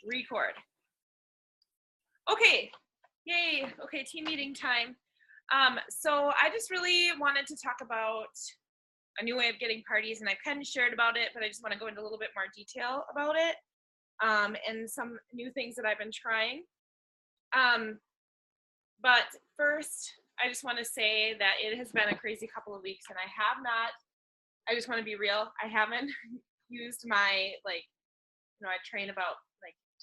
Record. Okay, yay. Okay, team meeting time. So I just really wanted to talk about a new way of getting parties, and I've kind of shared about it, but I just want to go into a little bit more detail about it, and some new things that I've been trying. But first, I just want to say that it has been a crazy couple of weeks, and I just want to be real, I haven't used my, I train about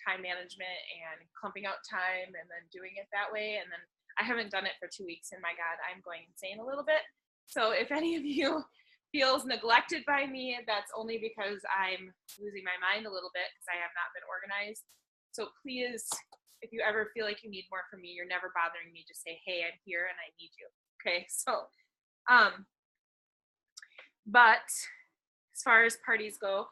time management and clumping out time and then doing it that way, and then I haven't done it for 2 weeks, and my God, I'm going insane a little bit. So if any of you feels neglected by me, that's only because I'm losing my mind a little bit because I have not been organized. So please, if you ever feel like you need more from me, you're never bothering me, just say, hey, I'm here and I need you. Okay, so but as far as parties go,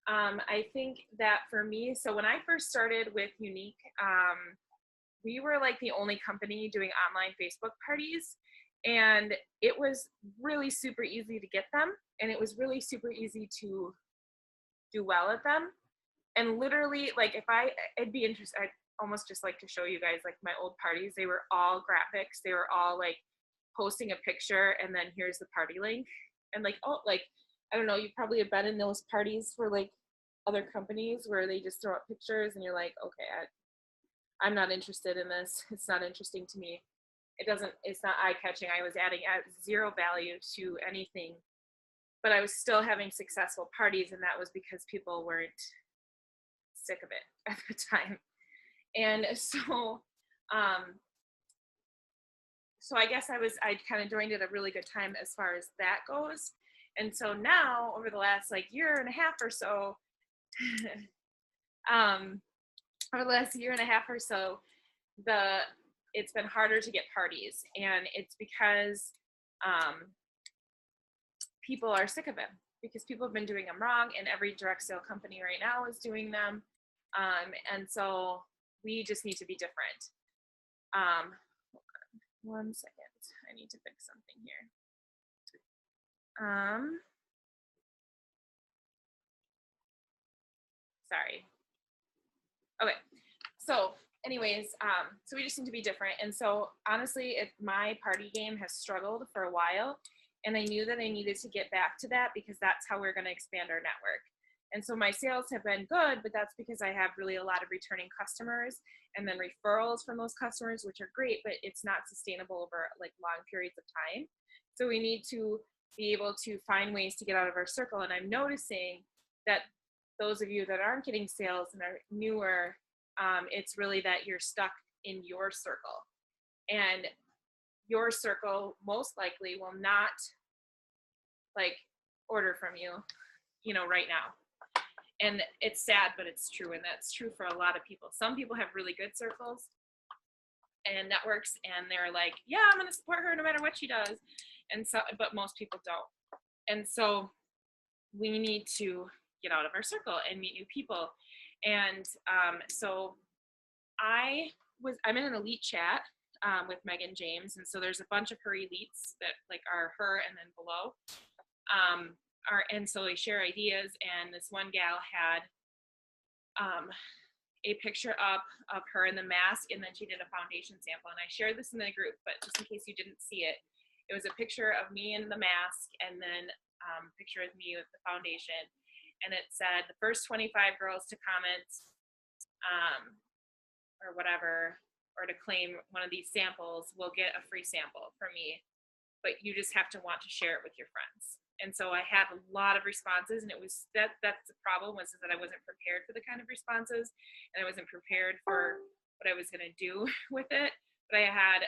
I think that for me, so when I first started with Unique, we were like the only company doing online Facebook parties, and it was really super easy to get them, and it was really super easy to do well at them. And literally, like, I'd be interested, I'd almost just like to show you guys like my old parties. They were all graphics. They were all like posting a picture and then here's the party link. And like, oh, like, I don't know, you probably have been in those parties for like other companies where they just throw up pictures and you're like, okay, I'm not interested in this. It's not interesting to me. It's not eye-catching. I was adding zero value to anything, but I was still having successful parties, and that was because people weren't sick of it at the time. And so I guess I kind of joined at a really good time as far as that goes. And so now over the last like year and a half or so, it's been harder to get parties, and it's because people are sick of it, because people have been doing them wrong, and every direct sale company right now is doing them, and so we just need to be different. Hold on 1 second, I need to fix something here. Sorry. Okay, so anyways, so we just need to be different. And so honestly, my party game has struggled for a while, and I knew that I needed to get back to that because that's how we're going to expand our network. And so my sales have been good, but that's because I have really a lot of returning customers and then referrals from those customers, which are great, but it's not sustainable over like long periods of time. So we need to be able to find ways to get out of our circle. And I'm noticing that those of you that aren't getting sales and are newer, it's really that you're stuck in your circle, and your circle most likely will not like order from you, right now. And it's sad, but it's true. And that's true for a lot of people. Some people have really good circles and networks, and they're like, yeah, I'm going to support her no matter what she does. And so, but most people don't. And so we need to get out of our circle and meet new people. And so I'm in an elite chat with Megan James, and so there's a bunch of her elites that like are her and then below, and so they share ideas. And this one gal had a picture up of her in the mask, and then she did a foundation sample, and I shared this in the group, but just in case you didn't see it, it was a picture of me in the mask, and then a picture of me with the foundation, and it said the first 25 girls to comment or whatever, or to claim one of these samples will get a free sample from me, but you just have to want to share it with your friends. And so I had a lot of responses, and it was that's the problem, was that I wasn't prepared for the kind of responses, and I wasn't prepared for what I was going to do with it. But I had,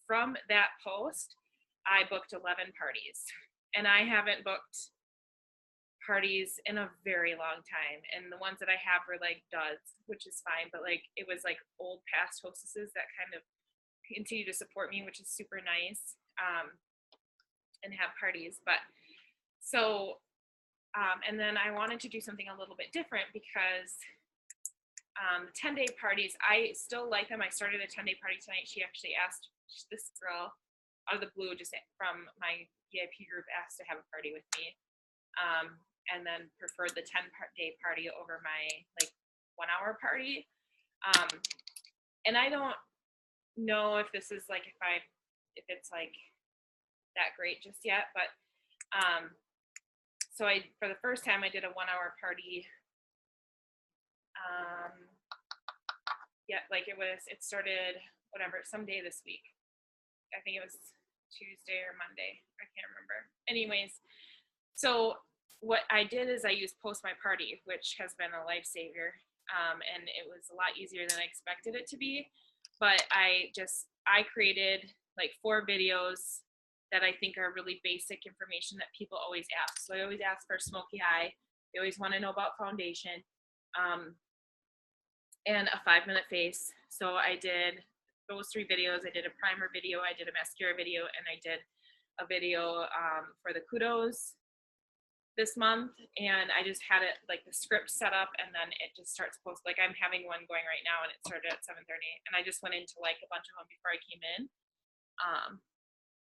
from that post, I booked 11 parties, and I haven't booked parties in a very long time. And the ones that I have were like duds, which is fine, but like it was like old past hostesses that kind of continue to support me, which is super nice, and have parties. But so, and then I wanted to do something a little bit different because 10-day parties, I still like them. I started a 10-day party tonight. She actually asked, this girl out of the blue, just from my VIP group, asked to have a party with me, and then preferred the 10-day party over my like 1 hour party. And I don't know if this is like, if it's like that great just yet, but so for the first time I did a 1 hour party. Yeah, like it started whatever, some day this week. I think it was Tuesday or Monday. I can't remember. Anyways, so what I did is I used Post My Party, which has been a lifesaver. And it was a lot easier than I expected it to be. But I created like 4 videos that I think are really basic information that people always ask. So I always ask for smoky eye. They always want to know about foundation, and a 5-minute face. So I did those 3 videos. I did a primer video, I did a mascara video, and I did a video for the kudos this month. And I just had it like the script set up, and then it just starts posting. Like I'm having one going right now, and it started at 7:30, and I just went into like a bunch of them before I came in.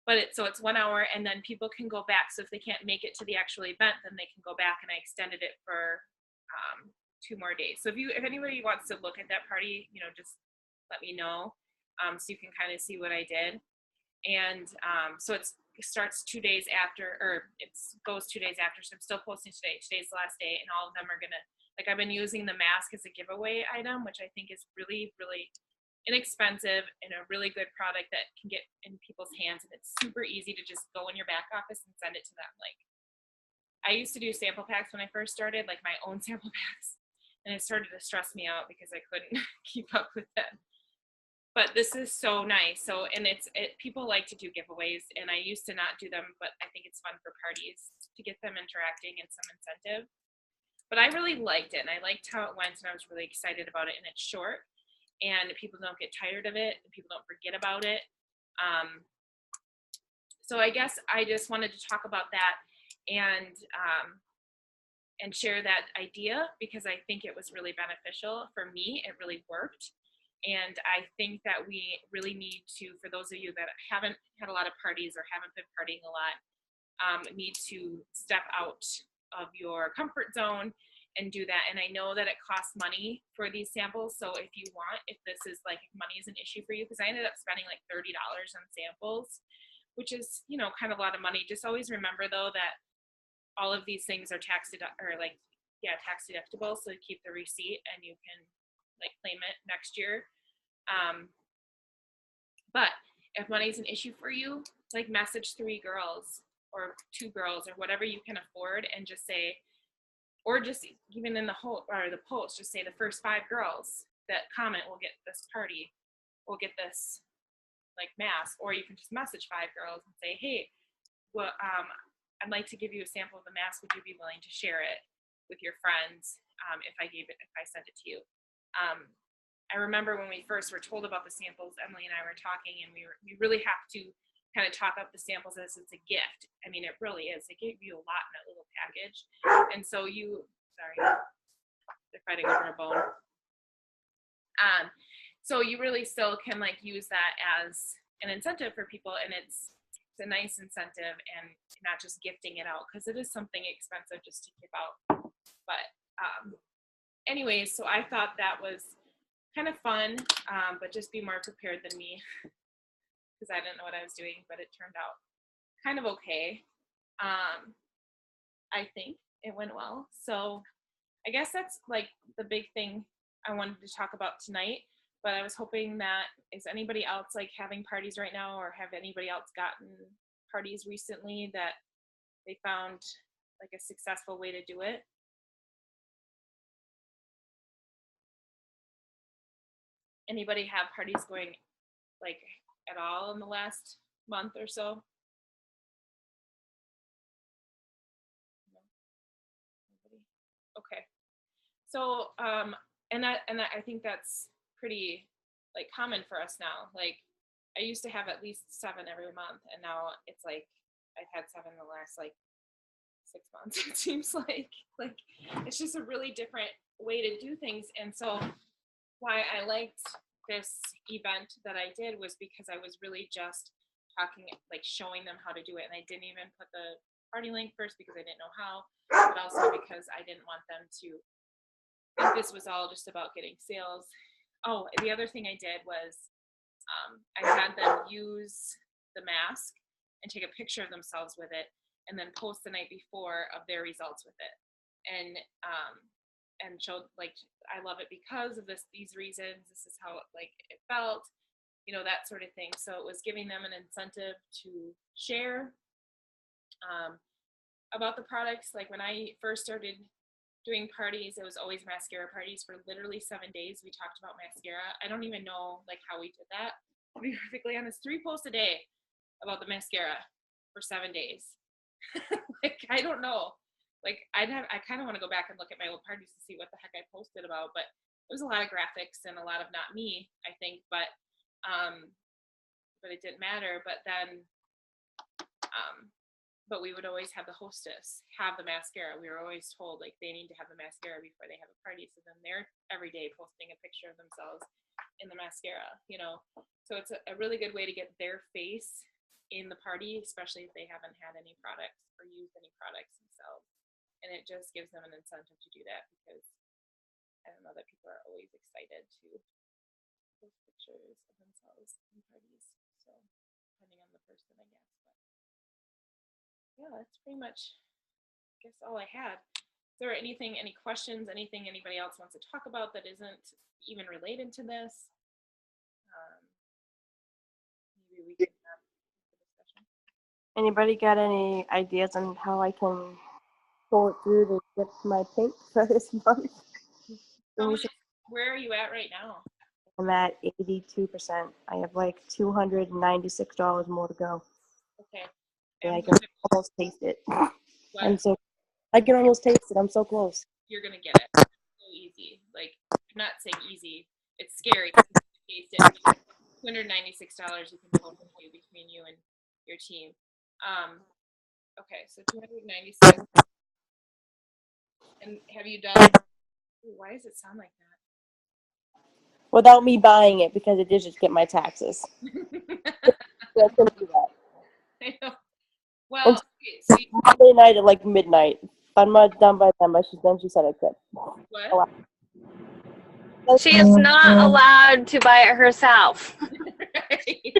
But so it's 1 hour, and then people can go back. So if they can't make it to the actual event, then they can go back, and I extended it for 2 more days. So if anybody wants to look at that party, just let me know, so you can kind of see what I did. And so it starts 2 days after, or it goes 2 days after. So I'm still posting today. Today's the last day, and all of them are gonna, like, I've been using the mask as a giveaway item, which I think is really, really inexpensive and a really good product that can get in people's hands, and it's super easy to just go in your back office and send it to them. Like, I used to do sample packs when I first started, like my own sample packs, and it started to stress me out because I couldn't keep up with them. But this is so nice. So, and people like to do giveaways, and I used to not do them, but I think it's fun for parties to get them interacting and some incentive. But I really liked it, and I liked how it went, and I was really excited about it. And it's short, and people don't get tired of it, and people don't forget about it. So I guess I just wanted to talk about that and share that idea, because I think it was really beneficial for me. It really worked. And I think that we really need to, for those of you that haven't had a lot of parties or haven't been partying a lot, need to step out of your comfort zone and do that. And I know that it costs money for these samples. So if this is like, if money is an issue for you, because I ended up spending like $30 on samples, which is, kind of a lot of money. Just always remember though that all of these things are tax deductible. So keep the receipt and you can like claim it next year. But if money's an issue for you, like message 3 girls or 2 girls or whatever you can afford, and just say, or just even in the post, just say the first 5 girls that comment will get this party, will get this like mask. Or you can just message 5 girls and say, hey, well, I'd like to give you a sample of the mask. Would you be willing to share it with your friends if I sent it to you? I remember when we first were told about the samples, Emily and I were talking, and we really have to kind of talk up the samples as it's a gift. I mean, it really is. They gave you a lot in that little package. And so they're fighting over a bone. So you really still can like use that as an incentive for people, and it's a nice incentive, and not just gifting it out, because it is something expensive just to give out. But anyways, so I thought that was kind of fun, but just be more prepared than me, because I didn't know what I was doing, but it turned out kind of okay. I think it went well. So I guess that's like the big thing I wanted to talk about tonight. But I was hoping that, is anybody else like having parties right now, or have anybody else gotten parties recently that they found like a successful way to do it? Anybody have parties going like at all in the last month or so? No? Nobody? Okay. So and I think that's pretty like common for us now. Like I used to have at least 7 every month, and now it's like I've had 7 in the last like 6 months. It seems like it's just a really different way to do things. And so why I liked this event that I did was because I was really just talking, like showing them how to do it. And I didn't even put the party link first because I didn't know how, but also because I didn't want them to think this was all just about getting sales. Oh, the other thing I did was I had them use the mask and take a picture of themselves with it, and then post the night before of their results with it, and showed like, I love it because of these reasons. This is how like it felt, that sort of thing. So it was giving them an incentive to share about the products. Like when I first started doing parties, it was always mascara parties for literally 7 days. We talked about mascara. I don't even know like how we did that, to be perfectly honest. 3 posts a day about the mascara for 7 days. Like, I don't know. Like, I kind of want to go back and look at my old parties to see what the heck I posted about, but it was a lot of graphics and a lot of not me, I think, but it didn't matter. But then but we would always have the hostess have the mascara. We were always told like they need to have the mascara before they have a party. So then they're every day posting a picture of themselves in the mascara, So it's a really good way to get their face in the party, especially if they haven't had any products or used any products themselves. And it just gives them an incentive to do that, because I don't know that people are always excited to post pictures of themselves in parties. So depending on the person, I guess. But yeah, that's pretty much, I guess, all I had. Is there anything, any questions, anything anybody else wants to talk about that isn't even related to this? Maybe we can have a discussion. Anybody got any ideas on how I can pull it through to get my pink for this month? Where are you at right now? I'm at 82%. I have like $296 more to go. Okay. And I can almost taste it. What? I can almost taste it. I'm so close. You're gonna get it. It's so easy. Like, I'm not saying easy. It's scary to taste it. $296 you can totally do between you and your team. Okay, so 296. And have you done? Ooh, why does it sound like that? Without me buying it, because it did just get my taxes. So I couldn't do that. I know. Well, so Monday night at like midnight. If I'm not done by then, then she said I could. What? She is not allowed to buy it herself. Right.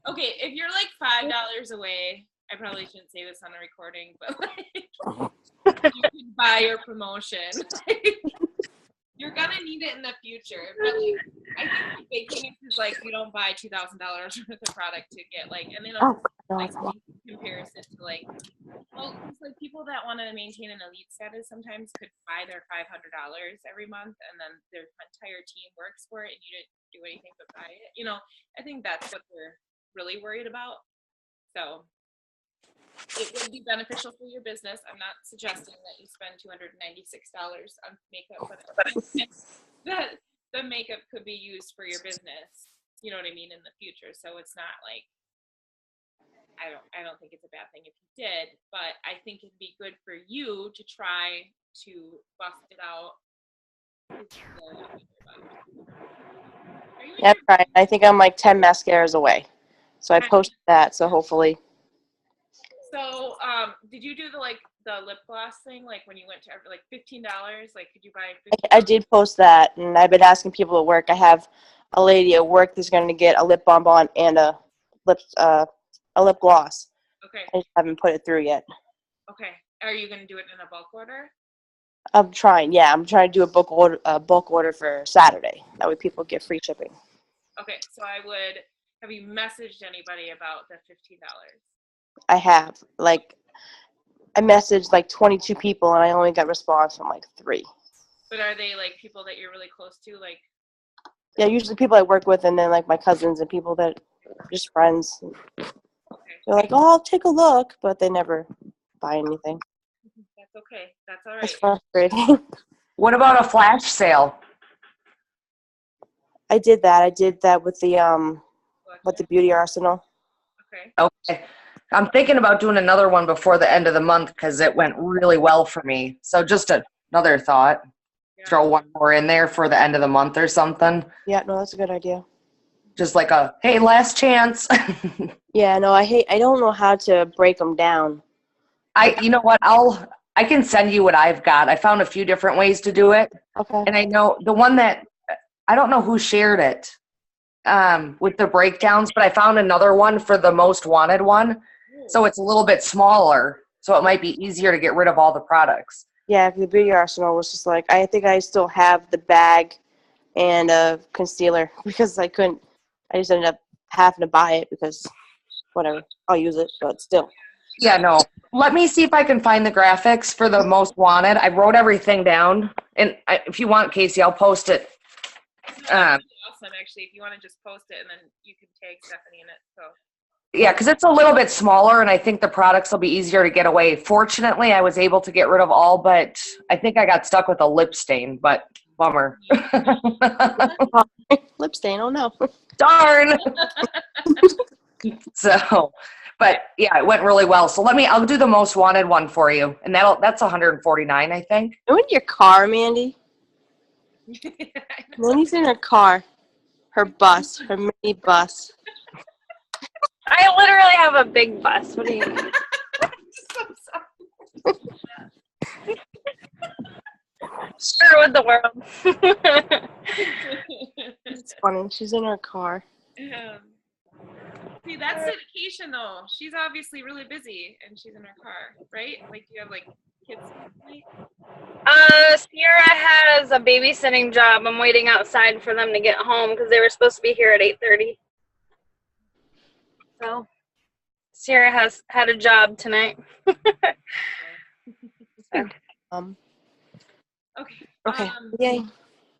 Okay, if you're like $5 away, I probably shouldn't say this on a recording, but like, you can buy your promotion. You're gonna need it in the future, but like, I think the big thing is like you don't buy $2,000 worth of product to get like, and then like comparison to like, well, it's like people that want to maintain an elite status sometimes could buy their $500 every month, and then their entire team works for it, and you didn't do anything but buy it. I think that's what they're really worried about. So it would be beneficial for your business. I'm not suggesting that you spend $296 on makeup, but the makeup could be used for your business. You know what I mean, in the future. So it's not like, I don't think it's a bad thing if you did, but I think it'd be good for you to try to bust it out. Yeah, right. I think I'm like 10 mascaras away. So I posted that, so hopefully. So, did you do the lip gloss thing, like when you went to like $15? Like, could you buy $15? I did post that, and I've been asking people at work. I have a lady at work that's going to get a lip bonbon and a lip gloss. Okay. I just haven't put it through yet. Okay. Are you going to do it in a bulk order? I'm trying. Yeah, I'm trying to do a bulk order for Saturday. That way people get free shipping. Okay, so have you messaged anybody about the $15? I have. Like, I messaged like 22 people, and I only got response from like 3. But are they like people that you're really close to? Like, yeah, usually people I work with, and then like my cousins and people that are just friends. Okay. They're like, "Oh, I'll take a look," but they never buy anything. That's okay. That's all right. It's frustrating. What about a flash sale? I did that with the Beauty Arsenal. Okay. I'm thinking about doing another one before the end of the month because it went really well for me. So just another thought. Yeah. Throw one more in there for the end of the month or something. Yeah, no, that's a good idea. Just like hey, last chance. Yeah, no, I don't know how to break them down. You know what? I can send you what I've got. I found a few different ways to do it. Okay. And I know the one that, I don't know who shared it with the breakdowns, but I found another one for the most wanted one. So it's a little bit smaller. So it might be easier to get rid of all the products. Yeah, the beauty arsenal was just like, I think I still have the bag and a concealer because I just ended up having to buy it because whatever, I'll use it, but still. Yeah, no. Let me see if I can find the graphics for the most wanted. I wrote everything down. And if you want, Casey, I'll post it. Awesome, actually, if you want to just post it and then you can tag Stephanie in it. So. Yeah, because it's a little bit smaller, and I think the products will be easier to get away. Fortunately, I was able to get rid of all, but I think I got stuck with a lip stain, but bummer. Lip stain, oh no. Darn. So, but yeah, it went really well. So I'll do the most wanted one for you, and that's 149, I think. Go in your car, Mandy. Mandy's in her car. Her bus, her mini bus. I literally have a big bus. What do you mean? So Share with the world. It's funny. She's in her car. See, that's dedication, though. She's obviously really busy, and she's in her car, right? Like, do you have like kids? Sierra has a babysitting job. I'm waiting outside for them to get home because they were supposed to be here at 8:30. So, Sierra has had a job tonight. Okay. Okay. Yay.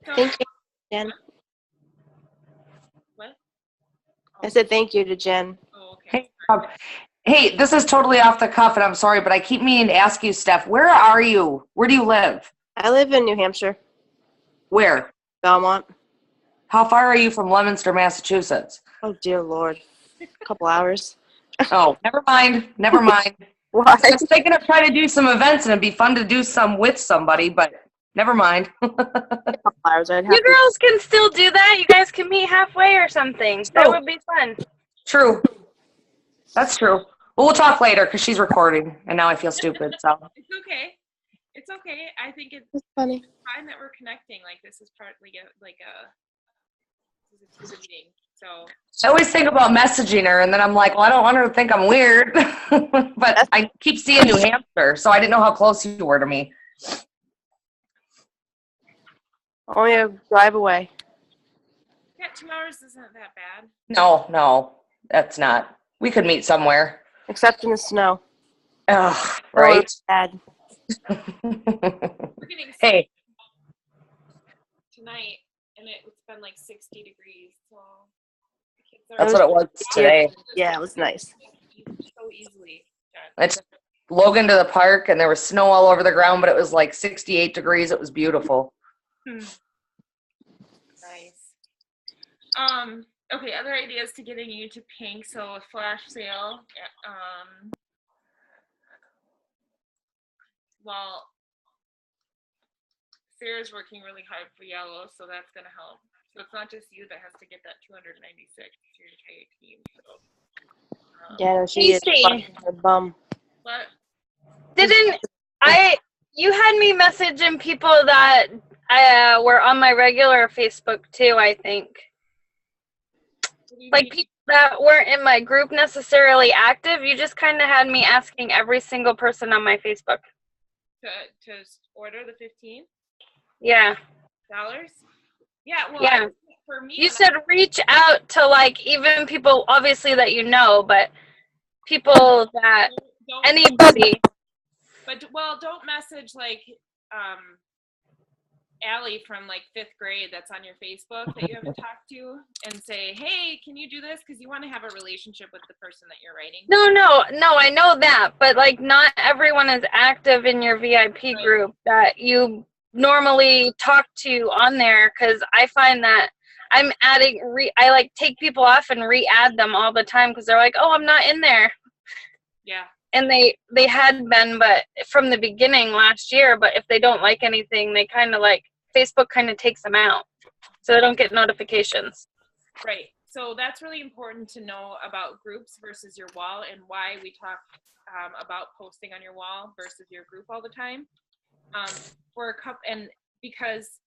So, Thank you, Jen. what? I said thank you to Jen. Oh, okay. Hey, this is totally off the cuff, and I'm sorry, but I keep meaning to ask you, Steph, where are you? Where do you live? I live in New Hampshire, Where? Belmont. How far are you from Leominster, Massachusetts? Oh, dear Lord. A couple hours. Oh, never mind. Never mind. Why? I was thinking of trying to do some events, and it'd be fun to do some with somebody, but never mind. A couple hours. I'd have You to. girls can still do that. You guys can meet halfway or something. That would be fun. True. That's true. Well, we'll talk later because she's recording, and now I feel stupid. So It's okay. It's okay. I think it's It's funny. fine that we're connecting. Like, this is partly this is a meeting. So. I always think about messaging her, and then I'm like, well, I don't want her to think I'm weird. But I keep seeing New Hampshire, so I didn't know how close you were to me. Only a drive away. Yeah, 2 hours isn't that bad. No, that's not. We could meet somewhere. Except in the snow. Ugh, Oh, right? it's bad. We're getting Hey, tonight, and it's been like 60 degrees. So the kids are that's what it was today. Yeah, it was nice. so easily. I took Logan to the park, and there was snow all over the ground, but it was like 68 degrees. It was beautiful. Nice. Okay, other ideas to getting you to pink. So a flash sale. Well, Sarah's working really hard for yellow, so that's gonna help. So it's not just you that has to get that 296. It's your entire team. So, Yeah, no, she is Casey. fucking her bum. but You had me messaging people that were on my regular Facebook too, I think. what do you Like need people that weren't in my group necessarily active. You just kind of had me asking every single person on my Facebook. to order the $15? Yeah. Yeah. Well, Yeah. for me, You said reach out to like even people obviously that you know, but people that don't, anybody. but well, don't message like Allie from like 5th grade that's on your Facebook that you haven't talked to and say, hey, can you do this? Because you want to have a relationship with the person that you're writing. No, I know that, but like not everyone is active in your VIP group that you normally talk to on there, because I find that I'm adding, I like take people off and re-add them all the time because they're like, oh, I'm not in there. Yeah. And they had been, but from the beginning last year, but if they don't like anything, they kind of like, Facebook kind of takes them out. So they don't get notifications. Right. so that's really important to know about groups versus your wall, and why we talk about posting on your wall versus your group all the time. For a couple, and because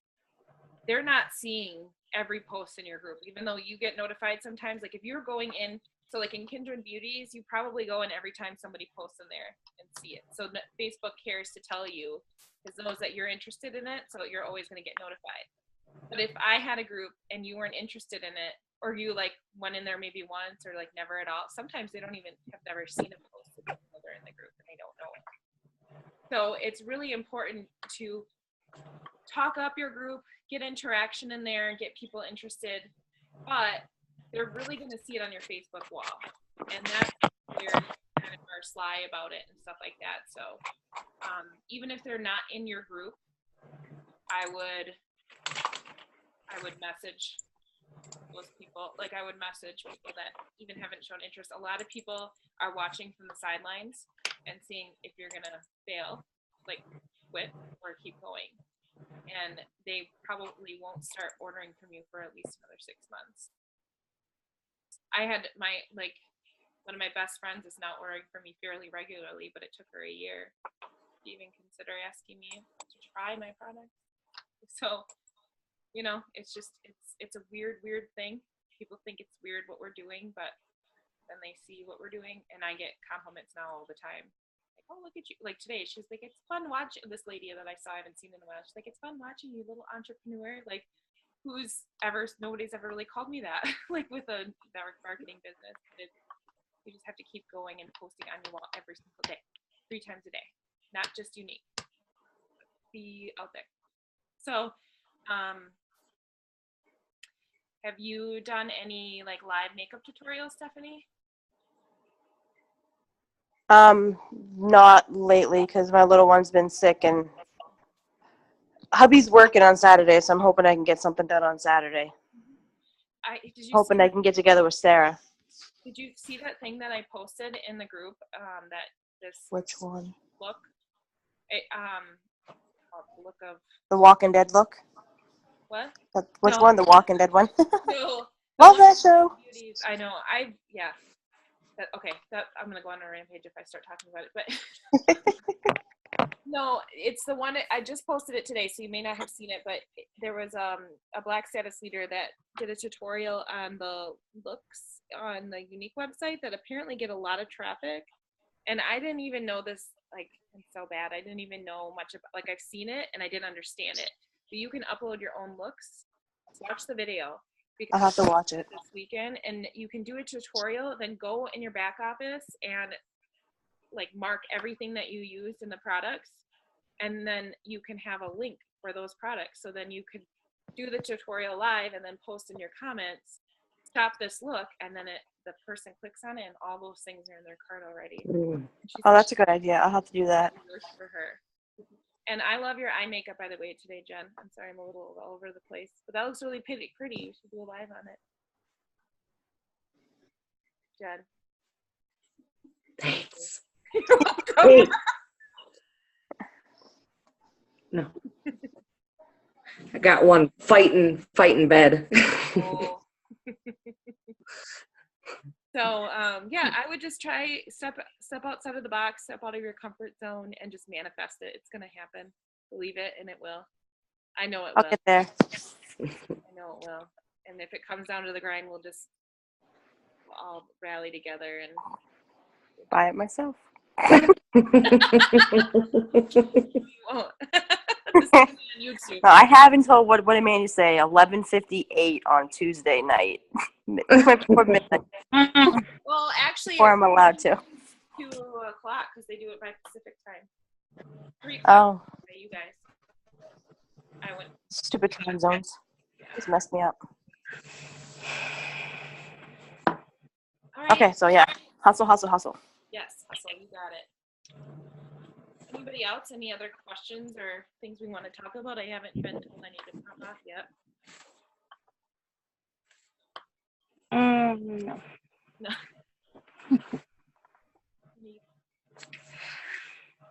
they're not seeing every post in your group, even though you get notified sometimes. Like if you're going in, so like in Kindred Beauties, you probably go in every time somebody posts in there and see it. So Facebook cares to tell you, because knows that you're interested in it, so you're always going to get notified. But if I had a group and you weren't interested in it, or you like went in there maybe once or like never at all, sometimes they don't even have never seen a post until they're in the group and they don't know it. So it's really important to talk up your group, get interaction in there, and get people interested. But they're really going to see it on your Facebook wall, and that's where kind of are sly about it and stuff like that. So even if they're not in your group, I would message those people. Like I would message people that even haven't shown interest. A lot of people are watching from the sidelines and seeing if you're gonna fail, like quit or keep going. And they probably won't start ordering from you for at least another 6 months. I had one of my best friends is now ordering from me fairly regularly, but it took her a year to even consider asking me to try my product. So, it's just, it's a weird thing. People think it's weird what we're doing, but then they see what we're doing, and I get compliments now all the time. Like, oh, look at you. Like today, she's like, it's fun watching this lady that I saw, I haven't seen in a while. She's like, it's fun watching you, little entrepreneur. Like, nobody's ever really called me that, like with a network marketing business. You just have to keep going and posting on your wall every single day, 3 times a day, not just unique. Be out there. So, have you done any like live makeup tutorials, Stephanie? Not lately because my little one's been sick and hubby's working on Saturday, so I'm hoping I can get something done on Saturday. Hoping I can get together with Sarah. Did you see that thing that I posted in the group? That this. Which one? Look. Look of. The Walking Dead look. What? Which one? The Walking Dead one. No. Love that show. Beauties. I know. Yeah. I'm gonna go on a rampage if I start talking about it. But no, it's the one I just posted it today, so you may not have seen it. But there was a Black status leader that did a tutorial on the looks on the Unique website that apparently get a lot of traffic, and I didn't even know this. Like, I'm so bad. I didn't even know much about. Like, I've seen it and I didn't understand it. But you can upload your own looks. Watch the video. I'll have to watch it this weekend, and you can do a tutorial. Then go in your back office and like mark everything that you used in the products, and then you can have a link for those products. So then you could do the tutorial live and then post in your comments, stop this look, and then the person clicks on it and all those things are in their cart already. Oh, that's a good idea. I'll have to do that. For her. And I love your eye makeup, by the way, today, Jen. I'm sorry, I'm a little all over the place, but that looks really pretty. You should do a live on it, Jen. Thanks. You're welcome. No. I got one fighting bed. Oh. So yeah, I would just try step outside of the box, step out of your comfort zone, and just manifest it. It's gonna happen. Believe it, and it will. I know it will. I'll get there. I know it will. And if it comes down to the grind, we'll all rally together and buy it myself. won't. This is on YouTube. No, I have until what did Mandy say? 11:58 on Tuesday night. Before midnight. Well, actually, Or I'm allowed to. 2 o'clock because they do it by Pacific time. 3 Oh. by you guys. I went. Stupid time zones. Just messed me up. All right. Okay, so yeah. Hustle. Yes, hustle. You got it. Anybody else? Any other questions or things we want to talk about? I haven't been told I need to pop off yet. No. No.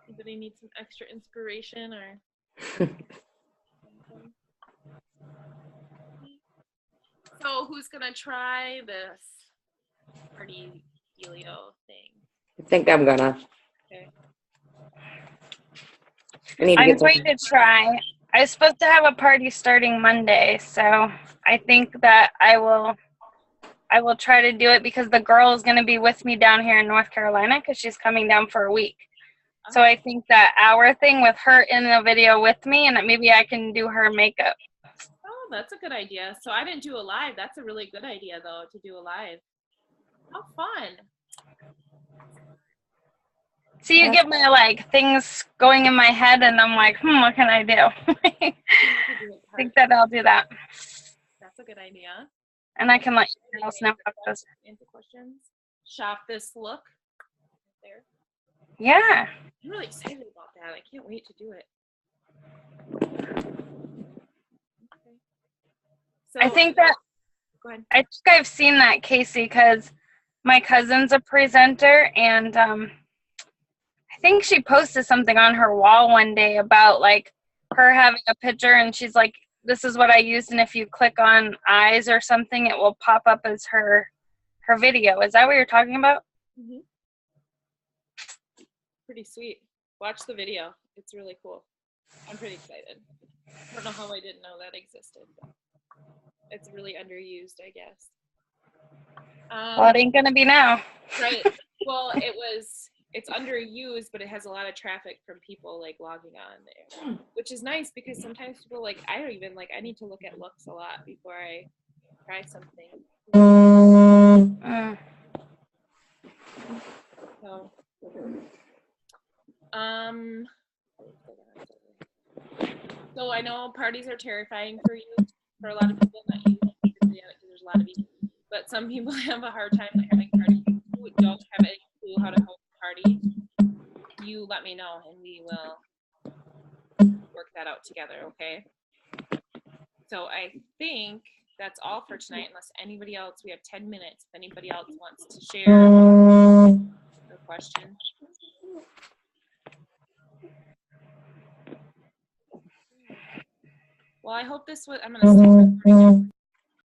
Anybody need some extra inspiration or? So So who's gonna try this party Helio thing? I think I'm gonna. Okay. I need to I'm get going to try. I was supposed to have a party starting Monday, so I think that I will try to do it because the girl is going to be with me down here in North Carolina because she's coming down for a week. So I think that hour thing with her in the video with me, and maybe I can do her makeup. Oh, that's a good idea. So I didn't do a live. That's a really good idea, though, to do a live. How fun. So you get my like things going in my head, and I'm like, what can I do? I think that I'll do that, That's a good idea. and I can let you girls know about this. Answer questions. Shop this look. There. Yeah. I'm really excited about that. I can't wait to do it. Okay. So I think that go ahead. I think I've seen that, Casey, because my cousin's a presenter, and I think she posted something on her wall one day about like her having a picture, and she's like, "This is what I used," and if you click on eyes or something, it will pop up as her video. Is that what you're talking about? Mm-hmm. Pretty sweet. Watch the video. It's really cool. I'm pretty excited. I don't know how I didn't know that existed. But it's really underused, I guess. Well, it ain't gonna be now. Right. Well, it's underused, but it has a lot of traffic from people like logging on there, which is nice because sometimes people like, I don't even like, I need to look at looks a lot before I try something. So, so I know parties are terrifying for you, for a lot of people, not you, because there's a lot of you, but some people have a hard time having parties who don't have any clue how to host a party. You let me know and we will work that out together, okay? So I think that's all for tonight, unless anybody else, we have 10 minutes, if anybody else wants to share a question. Well, I hope this was, I'm going to stop recording